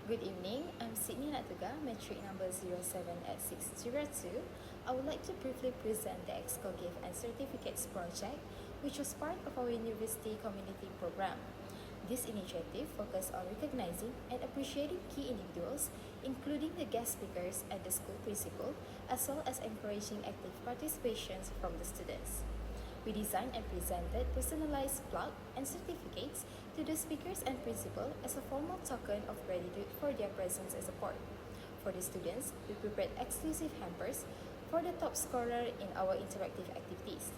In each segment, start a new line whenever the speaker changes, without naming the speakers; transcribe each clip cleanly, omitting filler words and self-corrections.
Good evening, I'm Sydney Natuga, metric number 07 at 602. I would like to briefly present the Exco Gift and Certificates project, which was part of our university community program. This initiative focused on recognizing and appreciating key individuals, including the guest speakers and the school principal, as well as encouraging active participations from the students. We designed and presented personalized plaque and certificates to the speakers and principal as a formal token of gratitude for their presence and support. For the students, we prepared exclusive hampers for the top scorer in our interactive activities.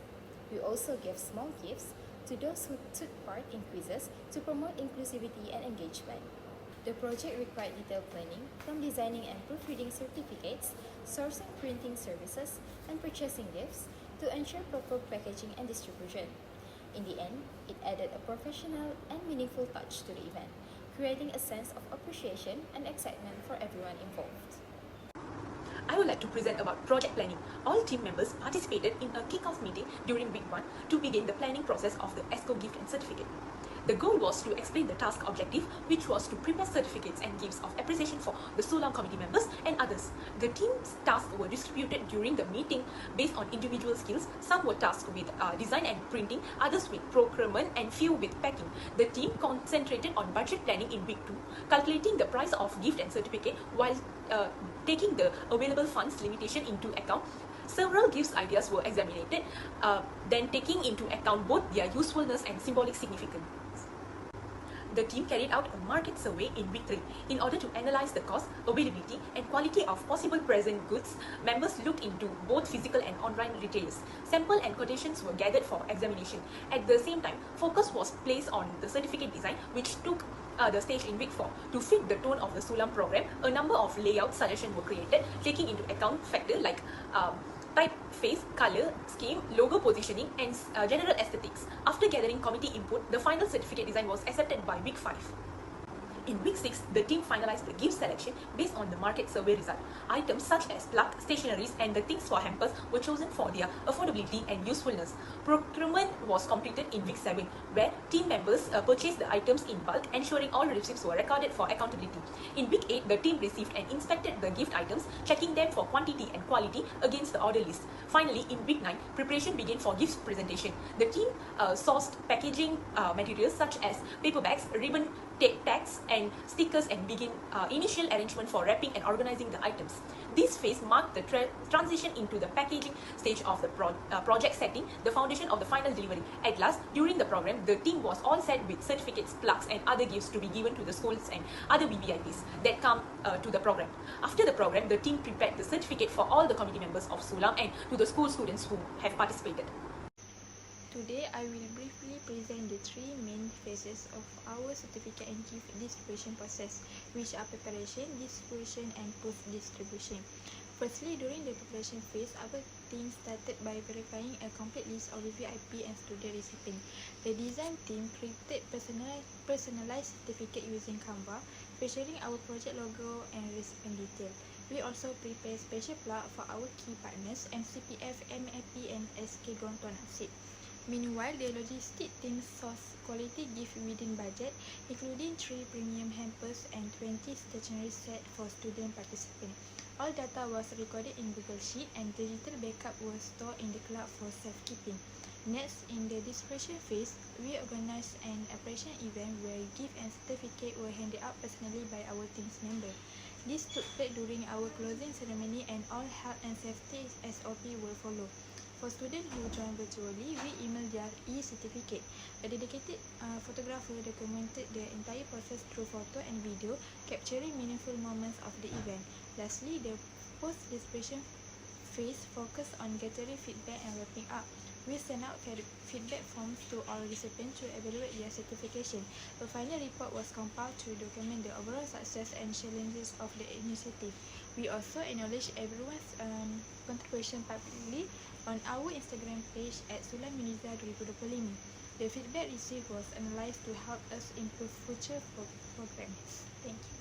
We also gave small gifts to those who took part in quizzes to promote inclusivity and engagement. The project required detailed planning, from designing and proofreading certificates, sourcing printing services, and purchasing gifts, to ensure proper packaging and distribution. In the end, it added a professional and meaningful touch to the event, creating a sense of appreciation and excitement for everyone involved.
I would like to present about project planning. All team members participated in a kick-off meeting during week 1 to begin the planning process of the Exco gift and certificate. The goal was to explain the task objective, which was to prepare certificates and gifts of appreciation for the Sulam committee members and others. The team's tasks were distributed during the meeting based on individual skills. Some were tasked with design and printing, others with procurement, and few with packing. The team concentrated on budget planning in week 2, calculating the price of gift and certificate while taking the available funds limitation into account. Several gifts ideas were examined, then taking into account both their usefulness and symbolic significance. The team carried out a market survey in week 3. In order to analyze the cost, availability, and quality of possible present goods, members looked into both physical and online retailers. Sample and quotations were gathered for examination. At the same time, focus was placed on the certificate design, which took the stage in week 4. To fit the tone of the Sulam program, a number of layout suggestions were created, taking into account factors like typeface, color, scheme, logo positioning, and general aesthetics. After gathering committee input, the final certificate design was accepted by week 5. In week 6, the team finalized the gift selection based on the market survey result. Items such as plug, stationeries, and the things for hampers were chosen for their affordability and usefulness. Procurement was completed in week 7, where team members purchased the items in bulk, ensuring all receipts were recorded for accountability. In week 8, the team received and inspected the gift items, checking them for quantity and quality against the order list. Finally, in week 9, preparation began for gift presentation. The team sourced packaging materials such as paper bags, ribbon tags, and stickers, and begin initial arrangement for wrapping and organizing the items. This phase marked the transition into the packaging stage of the project, setting the foundation of the final delivery. At last, during the program, the team was all set with certificates, plaques, and other gifts to be given to the schools and other BBIPs that come to the program. After the program, the team prepared the certificate for all the committee members of Sulam and to the school students who have participated.
Today, I will briefly present the 3 main phases of our certificate and gift distribution process, which are preparation, distribution, and post-distribution. Firstly, during the preparation phase, our team started by verifying a complete list of VIP and student recipients. The design team created personalized certificate using Canva, featuring our project logo and recipient detail. We also prepared special plaque for our key partners, MCPF, MAP, and SK Gonton Asid. Meanwhile, the logistic team sourced quality gift within budget, including 3 premium hampers and 20 stationery sets for student participants. All data was recorded in Google Sheet, and digital backup was stored in the cloud for safekeeping. Next, in the distribution phase, we organized an appreciation event where gift and certificate were handed out personally by our team's member. This took place during our closing ceremony, and all health and safety SOP were followed. For students who joined virtually, we emailed their e-certificate. A dedicated photographer documented the entire process through photo and video, capturing meaningful moments of the event. Lastly, the post-distribution phase focused on gathering feedback and wrapping up. We sent out feedback forms to all recipients to evaluate their certification. A final report was compiled to document the overall success and challenges of the initiative. We also acknowledge everyone's contribution publicly on our Instagram page at Sulam Uniza 2025. The feedback received was analyzed to help us improve future programs. Thank you.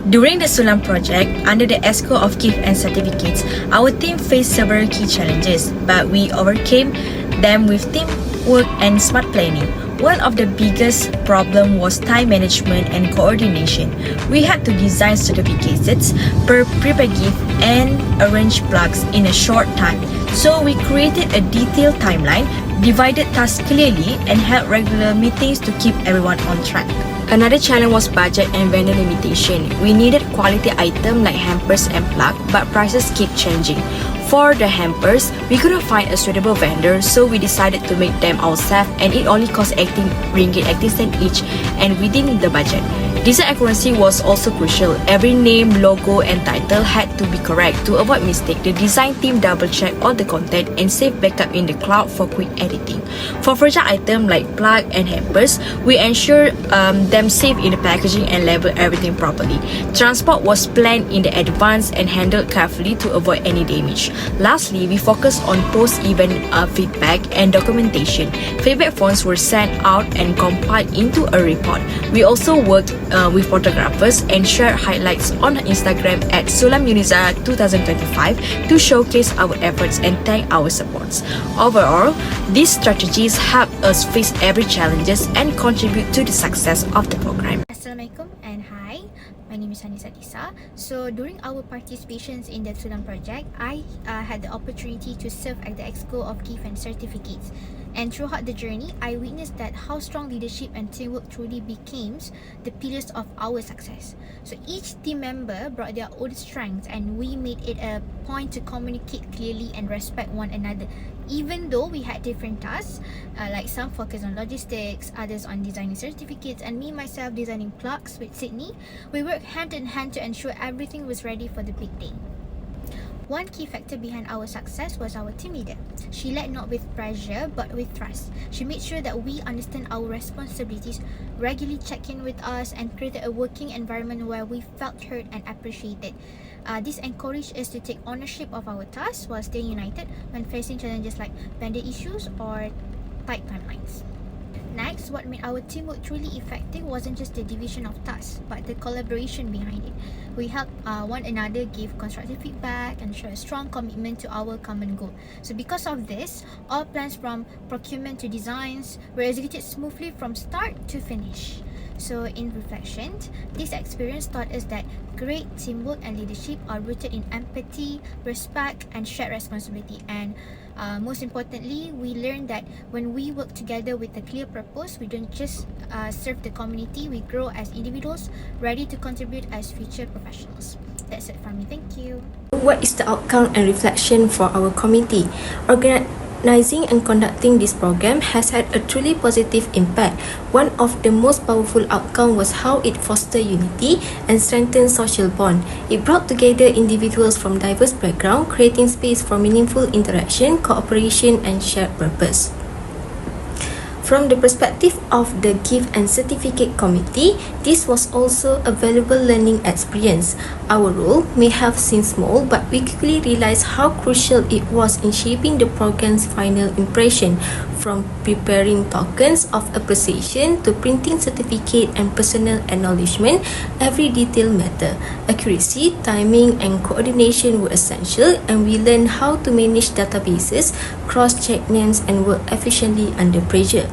During the Sulam project, under the Exco of Gift and Certificates, our team faced several key challenges, but we overcame them with teamwork and smart planning. One of the biggest problem was time management and coordination. We had to design certificates, prepare gift, and arrange plugs in a short time. So we created a detailed timeline, divided tasks clearly, and held regular meetings to keep everyone on track. Another challenge was budget and vendor limitation. We needed quality items like hampers and plug, but prices keep changing. For the hampers, we couldn't find a suitable vendor, so we decided to make them ourselves, and it only cost 18 ringgit 80 cent each and within the budget. Design accuracy was also crucial. Every name, logo, and title had to be correct. To avoid mistake, the design team double-checked all the content and saved backup in the cloud for quick editing. For fragile items like plug and hampers, we ensured them safe in the packaging and label everything properly. Transport was planned in the advance and handled carefully to avoid any damage. Lastly, we focused on post-event feedback and documentation. Feedback forms were sent out and compiled into a report. We also worked with photographers and shared highlights on Instagram at Sulam Uniza 2025 to showcase our efforts and thank our supports. Overall, these strategies help us face every challenges and contribute to the success of the program.
Assalamualaikum and hi, my name is Hanisa Tisa. So during our participations in the Sulam project, I had the opportunity to serve at the Exco of Gift and Certificates. And throughout the journey, I witnessed that how strong leadership and teamwork truly becomes the pillars of our success. So each team member brought their own strengths, and we made it a point to communicate clearly and respect one another. Even though we had different tasks, like some focus on logistics, others on designing certificates, and me myself designing plugs with Sydney, we worked hand in hand to ensure everything was ready for the big day. One key factor behind our success was our team leader. She led not with pressure but with trust. She made sure that we understand our responsibilities, regularly checked in with us, and created a working environment where we felt heard and appreciated. This encouraged us to take ownership of our tasks while staying united when facing challenges like vendor issues or tight timelines. Next, what made our teamwork truly effective wasn't just the division of tasks, but the collaboration behind it. We helped one another give constructive feedback and show a strong commitment to our common goal. So because of this, all plans from procurement to designs were executed smoothly from start to finish. So in reflection, this experience taught us that great teamwork and leadership are rooted in empathy, respect, and shared responsibility. And most importantly, we learned that when we work together with a clear purpose, we don't just serve the community, we grow as individuals, ready to contribute as future professionals. That's it from me. Thank you.
What is the outcome and reflection for our community? Organizing and conducting this program has had a truly positive impact. One of the most powerful outcomes was how it fostered unity and strengthened social bond. It brought together individuals from diverse backgrounds, creating space for meaningful interaction, cooperation, and shared purpose. From the perspective of the Gift and Certificate Committee, this was also a valuable learning experience. Our role may have seemed small, but we quickly realized how crucial it was in shaping the program's final impression. From preparing tokens of appreciation to printing certificate and personal acknowledgement, every detail mattered. Accuracy, timing, and coordination were essential, and we learned how to manage databases, cross-check names, and work efficiently under pressure.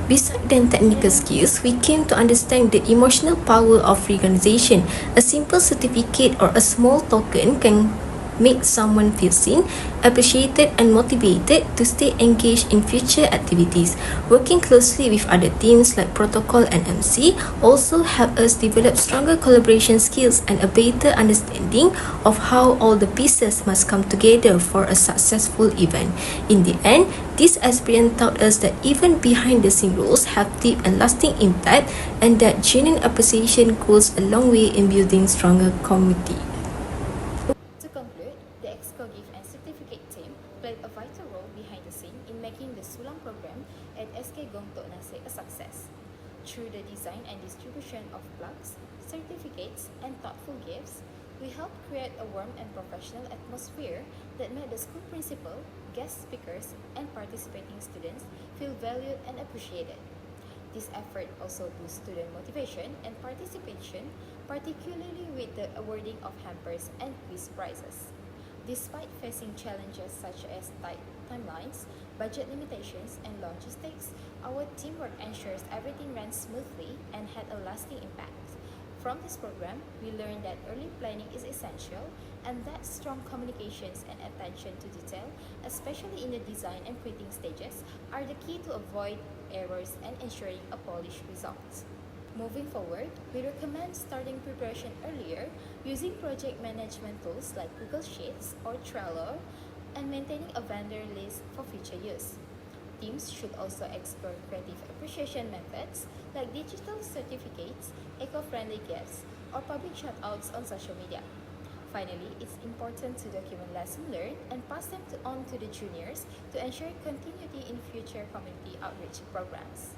Besides the technical skills, we came to understand the emotional power of organization. A simple certificate or a small token can make someone feel seen, appreciated, and motivated to stay engaged in future activities. Working closely with other teams like Protocol and MC also helped us develop stronger collaboration skills and a better understanding of how all the pieces must come together for a successful event. In the end, this experience taught us that even behind-the-scenes roles have deep and lasting impact, and that genuine appreciation goes a long way in building stronger community.
To conclude, the Exco Gift and Certificate team played a vital role behind the scene in making the Sulam program at SK Gongtok Nase a success. Through the design and distribution of plaques, certificates, and thoughtful gifts, we helped create a warm and professional atmosphere that made the school principal, guest speakers, and participating students feel valued and appreciated. This effort also boosts student motivation and participation, particularly with the awarding of hampers and quiz prizes. Despite facing challenges such as tight timelines, budget limitations, and logistics, our teamwork ensures everything ran smoothly and had a lasting impact. From this program, we learned that early planning is essential and that strong communications and attention to detail, especially in the design and printing stages, are the key to avoid errors and ensuring a polished result. Moving forward, we recommend starting preparation earlier using project management tools like Google Sheets or Trello and maintaining a vendor list for future use. Teams should also explore creative appreciation methods like digital certificates, eco-friendly gifts, or public shoutouts on social media. Finally, it's important to document lessons learned and pass them on to the juniors to ensure continuity in future community outreach programs.